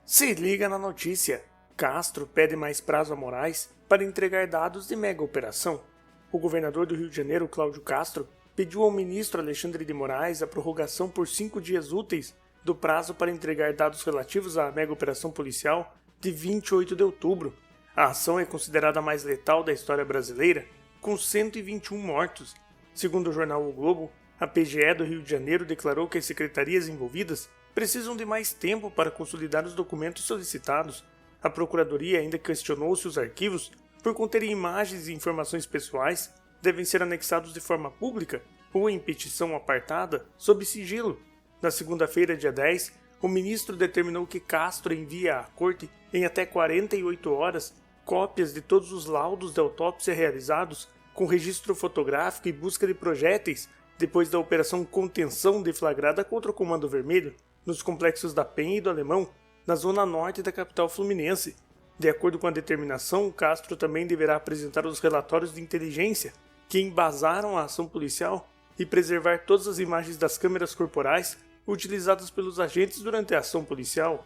Se liga na notícia. Castro pede mais prazo a Moraes para entregar dados de mega operação. O governador do Rio de Janeiro, Cláudio Castro, pediu ao ministro Alexandre de Moraes a prorrogação por 5 dias úteis do prazo para entregar dados relativos à mega operação policial de 28 de outubro. A ação é considerada a mais letal da história brasileira, com 121 mortos. Segundo o jornal O Globo, a PGE do Rio de Janeiro declarou que as secretarias envolvidas precisam de mais tempo para consolidar os documentos solicitados. A Procuradoria ainda questionou se os arquivos, por conterem imagens e informações pessoais, devem ser anexados de forma pública ou em petição apartada, sob sigilo. Na segunda-feira, dia 10, o ministro determinou que Castro envie à Corte, em até 48 horas, cópias de todos os laudos de autópsia realizados, com registro fotográfico e busca de projéteis, depois da operação Contenção deflagrada contra o Comando Vermelho, nos complexos da Penha e do Alemão, na zona norte da capital fluminense. De acordo com a determinação, Castro também deverá apresentar os relatórios de inteligência que embasaram a ação policial e preservar todas as imagens das câmeras corporais utilizadas pelos agentes durante a ação policial.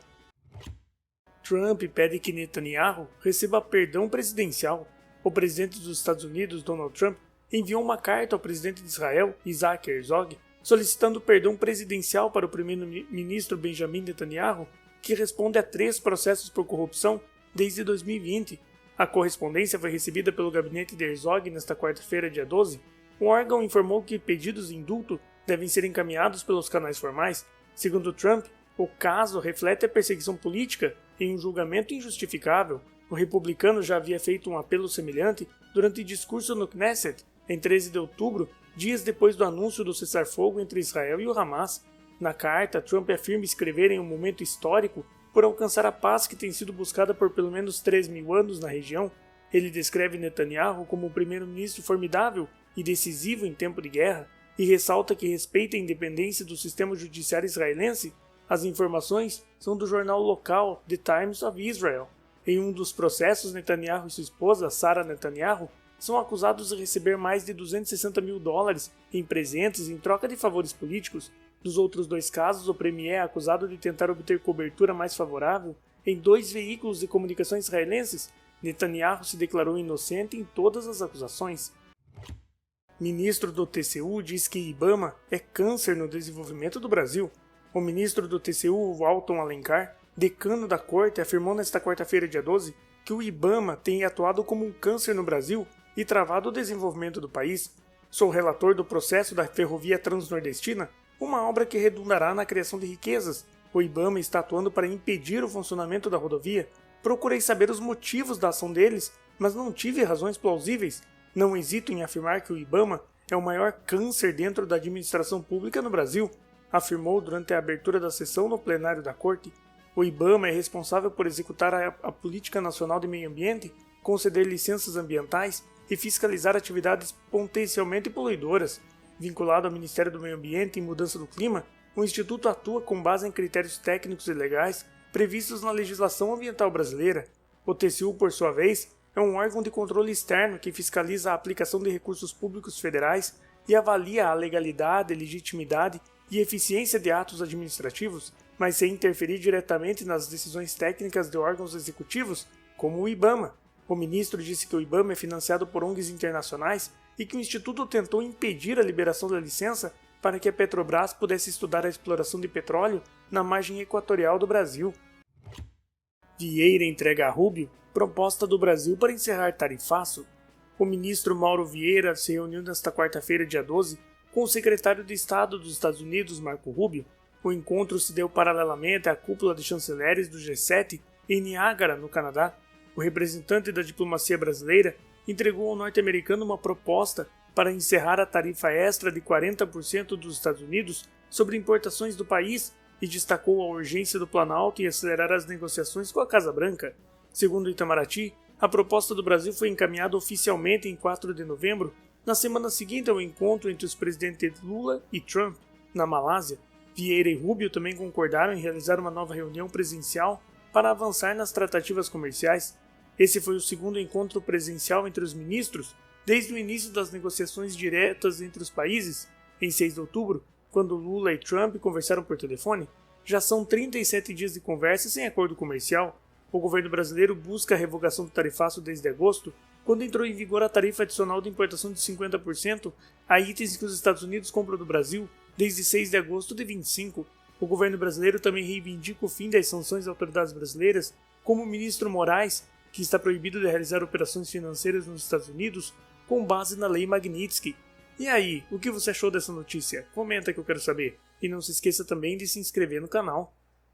Trump pede que Netanyahu receba perdão presidencial. O presidente dos Estados Unidos, Donald Trump, enviou uma carta ao presidente de Israel, Isaac Herzog, solicitando perdão presidencial para o primeiro-ministro Benjamin Netanyahu, que responde a 3 processos por corrupção desde 2020. A correspondência foi recebida pelo gabinete de Herzog nesta quarta-feira, dia 12. O órgão informou que pedidos de indulto devem ser encaminhados pelos canais formais. Segundo Trump, o caso reflete a perseguição política em um julgamento injustificável. O republicano já havia feito um apelo semelhante durante discurso no Knesset, em 13 de outubro, dias depois do anúncio do cessar-fogo entre Israel e o Hamas. Na carta, Trump afirma escrever em um momento histórico por alcançar a paz que tem sido buscada por pelo menos 3.000 anos na região. Ele descreve Netanyahu como um primeiro-ministro formidável e decisivo em tempo de guerra e ressalta que respeita a independência do sistema judiciário israelense. As informações são do jornal local The Times of Israel. Em um dos processos, Netanyahu e sua esposa, Sarah Netanyahu, são acusados de receber mais de $260 mil em presentes em troca de favores políticos. Nos outros 2 casos, o premier é acusado de tentar obter cobertura mais favorável em 2 veículos de comunicação israelenses. Netanyahu se declarou inocente em todas as acusações. Ministro do TCU diz que Ibama é câncer no desenvolvimento do Brasil. O ministro do TCU, Walton Alencar, decano da Corte, afirmou nesta quarta-feira, dia 12, que o Ibama tem atuado como um câncer no Brasil e travado o desenvolvimento do país. Sou relator do processo da Ferrovia Transnordestina, uma obra que redundará na criação de riquezas. O Ibama está atuando para impedir o funcionamento da rodovia. Procurei saber os motivos da ação deles, mas não tive razões plausíveis. Não hesito em afirmar que o Ibama é o maior câncer dentro da administração pública no Brasil, afirmou durante a abertura da sessão no plenário da Corte. O Ibama é responsável por executar a Política Nacional de Meio Ambiente, conceder licenças ambientais e fiscalizar atividades potencialmente poluidoras. Vinculado ao Ministério do Meio Ambiente e Mudança do Clima, o Instituto atua com base em critérios técnicos e legais previstos na legislação ambiental brasileira. O TCU, por sua vez, é um órgão de controle externo que fiscaliza a aplicação de recursos públicos federais e avalia a legalidade, legitimidade e eficiência de atos administrativos, mas sem interferir diretamente nas decisões técnicas de órgãos executivos, como o Ibama. O ministro disse que o Ibama é financiado por ONGs internacionais e que o Instituto tentou impedir a liberação da licença para que a Petrobras pudesse estudar a exploração de petróleo na margem equatorial do Brasil. Vieira entrega a Rubio proposta do Brasil para encerrar tarifaço. O ministro Mauro Vieira se reuniu nesta quarta-feira, dia 12, com o secretário de Estado dos Estados Unidos, Marco Rubio. O encontro se deu paralelamente à cúpula de chanceleres do G7 em Niágara, no Canadá. O representante da diplomacia brasileira entregou ao norte-americano uma proposta para encerrar a tarifa extra de 40% dos Estados Unidos sobre importações do país e destacou a urgência do Planalto em acelerar as negociações com a Casa Branca. Segundo Itamaraty, a proposta do Brasil foi encaminhada oficialmente em 4 de novembro, na semana seguinte ao encontro entre os presidentes Lula e Trump, na Malásia. Vieira e Rubio também concordaram em realizar uma nova reunião presencial para avançar nas tratativas comerciais. Esse foi o segundo encontro presencial entre os ministros desde o início das negociações diretas entre os países, em 6 de outubro, quando Lula e Trump conversaram por telefone. Já são 37 dias de conversa sem acordo comercial. O governo brasileiro busca a revogação do tarifaço desde agosto, quando entrou em vigor a tarifa adicional de importação de 50% a itens que os Estados Unidos compram do Brasil, desde 6 de agosto de 25. O governo brasileiro também reivindica o fim das sanções às autoridades brasileiras, como o ministro Moraes, que está proibido de realizar operações financeiras nos Estados Unidos com base na Lei Magnitsky. E aí, o que você achou dessa notícia? Comenta que eu quero saber. E não se esqueça também de se inscrever no canal.